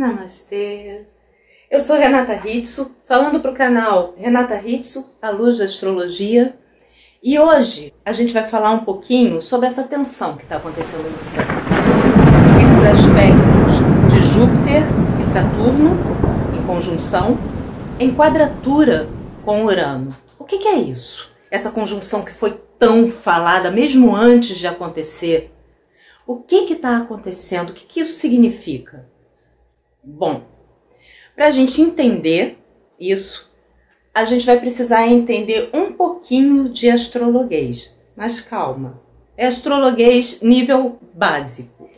Namastê! Eu sou Renata Ritsu, falando para o canal Renata Ritsu, a luz da astrologia. E hoje a gente vai falar um pouquinho sobre essa tensão que está acontecendo no céu. Esses aspectos de Júpiter e Saturno em conjunção, em quadratura com Urano. O que é isso? Essa conjunção que foi tão falada mesmo antes de acontecer. O que está acontecendo? O que isso significa? Bom, para a gente entender isso, a gente vai precisar entender um pouquinho de astrologuês. Mas calma, é astrologuês nível básico.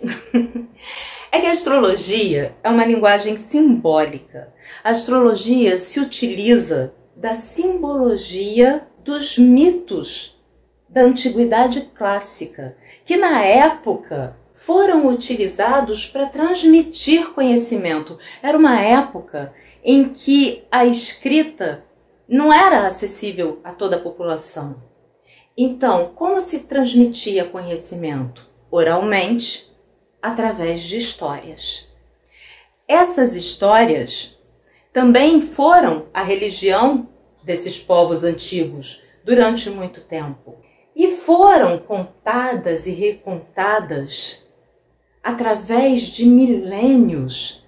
É que a astrologia é uma linguagem simbólica. A astrologia se utiliza da simbologia dos mitos da antiguidade clássica, que na época foram utilizados para transmitir conhecimento. Era uma época em que a escrita não era acessível a toda a população. Então, como se transmitia conhecimento? Oralmente, através de histórias. Essas histórias também foram a religião desses povos antigos durante muito tempo. E foram contadas e recontadas através de milênios,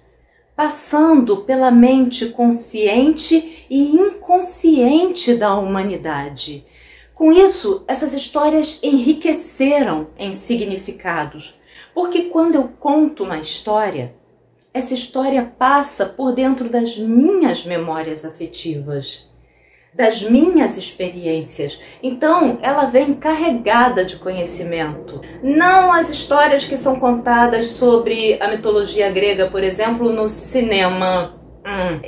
passando pela mente consciente e inconsciente da humanidade. Com isso, essas histórias enriqueceram em significados, porque quando eu conto uma história, essa história passa por dentro das minhas memórias afetivas, das minhas experiências. Então, ela vem carregada de conhecimento. Não as histórias que são contadas sobre a mitologia grega, por exemplo, no cinema.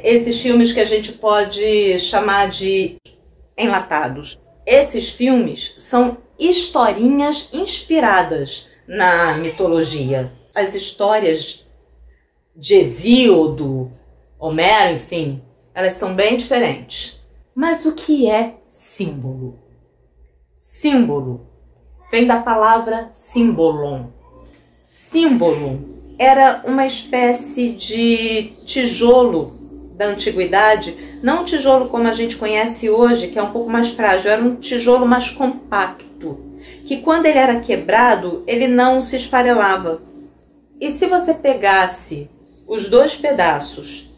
Esses filmes que a gente pode chamar de enlatados. Esses filmes são historinhas inspiradas na mitologia. As histórias de Hesíodo, Homero, enfim, elas são bem diferentes. Mas o que é símbolo? Símbolo vem da palavra símbolon. Símbolo era uma espécie de tijolo da antiguidade, não um tijolo como a gente conhece hoje, que é um pouco mais frágil, era um tijolo mais compacto, que quando ele era quebrado, ele não se esfarelava. E se você pegasse os dois pedaços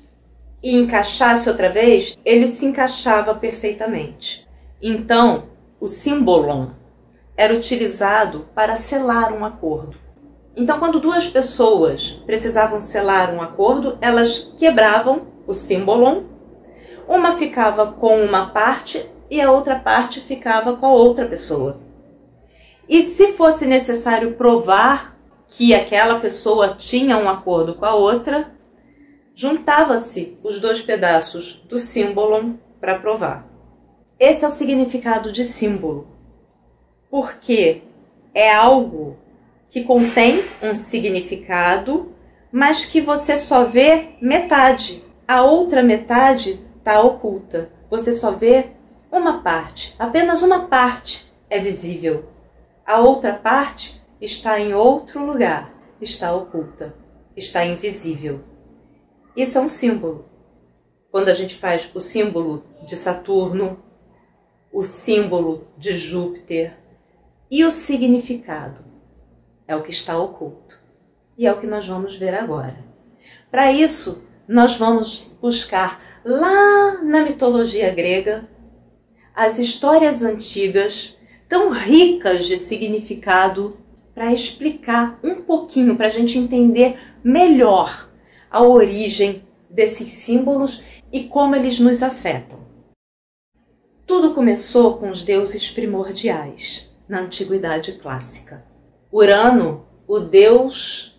e encaixasse outra vez, ele se encaixava perfeitamente. Então, o símbolon era utilizado para selar um acordo. Então, quando duas pessoas precisavam selar um acordo, elas quebravam o símbolon, uma ficava com uma parte e a outra parte ficava com a outra pessoa. E se fosse necessário provar que aquela pessoa tinha um acordo com a outra, juntava-se os dois pedaços do símbolon para provar. Esse é o significado de símbolo, porque é algo que contém um significado, mas que você só vê metade. A outra metade está oculta. Você só vê uma parte, apenas uma parte é visível. A outra parte está em outro lugar, está oculta, está invisível. Isso é um símbolo. Quando a gente faz o símbolo de Saturno, o símbolo de Júpiter, e o significado é o que está oculto. E é o que nós vamos ver agora. Para isso, nós vamos buscar lá na mitologia grega as histórias antigas, tão ricas de significado, para explicar um pouquinho, para a gente entender melhor a origem desses símbolos e como eles nos afetam. Tudo começou com os deuses primordiais, na antiguidade clássica. Urano, o deus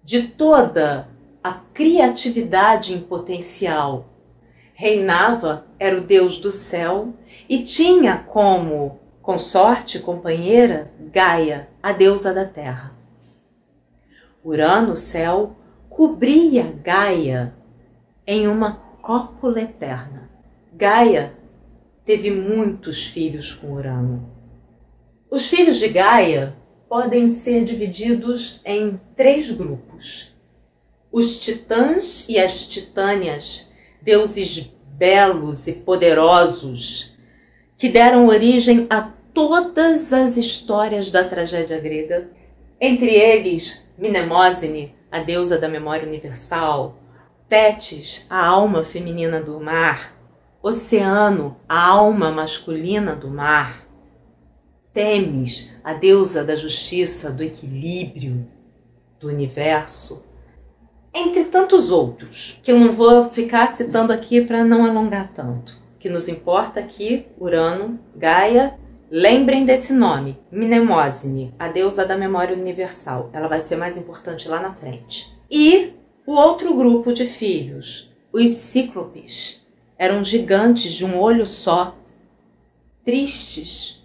de toda a criatividade em potencial, reinava, era o deus do céu e tinha como consorte, companheira, Gaia, a deusa da terra. Urano, o céu, cobria Gaia em uma cópula eterna. Gaia teve muitos filhos com Urano. Os filhos de Gaia podem ser divididos em 3 grupos. Os titãs e as titânias, deuses belos e poderosos, que deram origem a todas as histórias da tragédia grega, entre eles Mnemosine, a deusa da memória universal, Tétis, a alma feminina do mar, Oceano, a alma masculina do mar, Temis, a deusa da justiça, do equilíbrio, do universo, entre tantos outros, que eu não vou ficar citando aqui para não alongar tanto. O que nos importa aqui, Urano, Gaia, lembrem desse nome, Mnemosine, a deusa da memória universal. Ela vai ser mais importante lá na frente. E o outro grupo de filhos, os Cíclopes, eram gigantes de um olho só, tristes.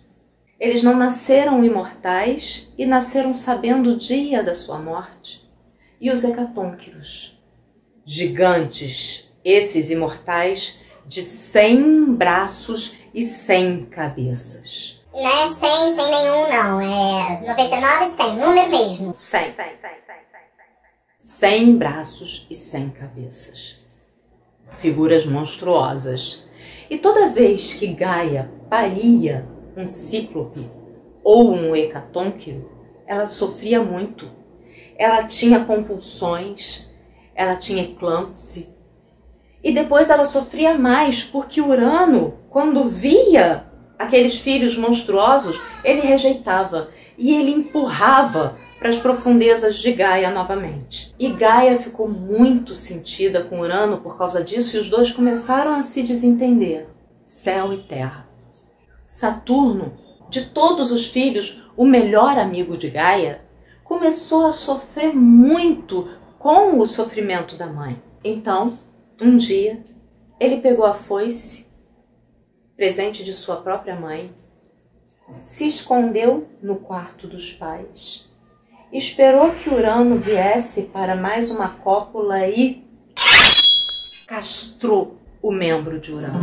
Eles não nasceram imortais e nasceram sabendo o dia da sua morte. E os Hecatônquiros, gigantes, esses imortais, de 100 braços e 100 cabeças. Não é 100 sem nenhum, não. É 99 e 100, número mesmo. 100. 100 braços e 100 cabeças. Figuras monstruosas. E toda vez que Gaia paria um cíclope ou um hecatônquiro, ela sofria muito. Ela tinha convulsões, ela tinha eclâmpsia. E depois ela sofria mais, porque Urano, quando via aqueles filhos monstruosos, ele rejeitava e ele empurrava para as profundezas de Gaia novamente. E Gaia ficou muito sentida com Urano por causa disso e os dois começaram a se desentender, céu e terra. Saturno, de todos os filhos, o melhor amigo de Gaia, começou a sofrer muito com o sofrimento da mãe. Então, um dia, ele pegou a foice, presente de sua própria mãe, se escondeu no quarto dos pais, esperou que Urano viesse para mais uma cópula e castrou o membro de Urano.